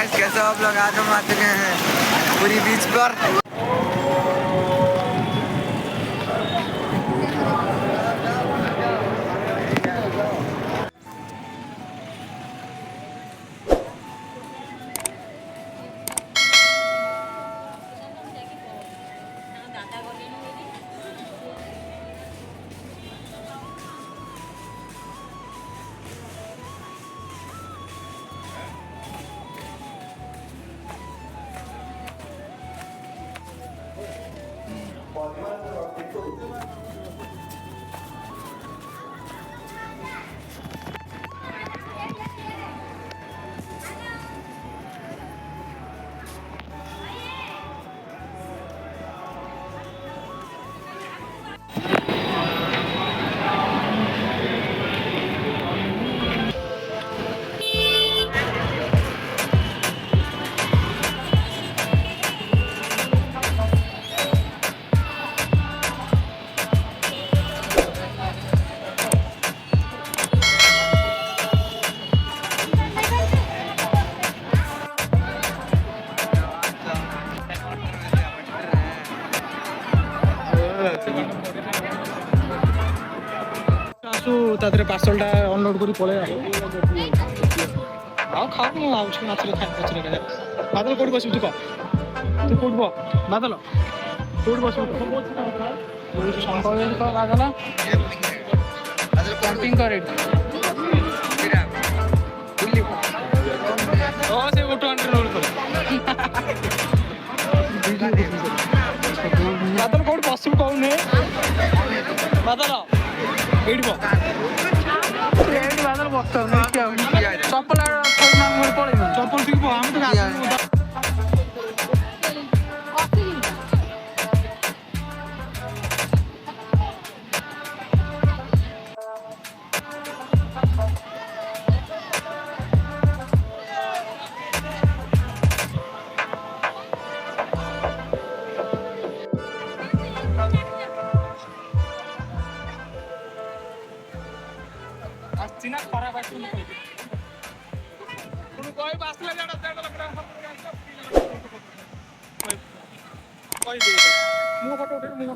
Guys कैसे आप लोग आज हम आ चुके हैं पूरी बीच पर। आसु तादरे पार्सलटा अनलोड करी पळे आ खाऊ मु आउछु नाचरे खाइ पछरे गया बादल कोड बसु तू कोड बो बादल कोड बसु तो संकल्प तो लागला बादल कैंपिंग करे ओ से ऑटो अंडर रोल कर बादल कोड बसु कहने बादल एडी बो एडी बादल बसतो चप्पल पड़े चप्पल ठीक हम तो आस्तिना खराब आइसुन कोई बासला जाडा कोई दे मु फोटो उठे मु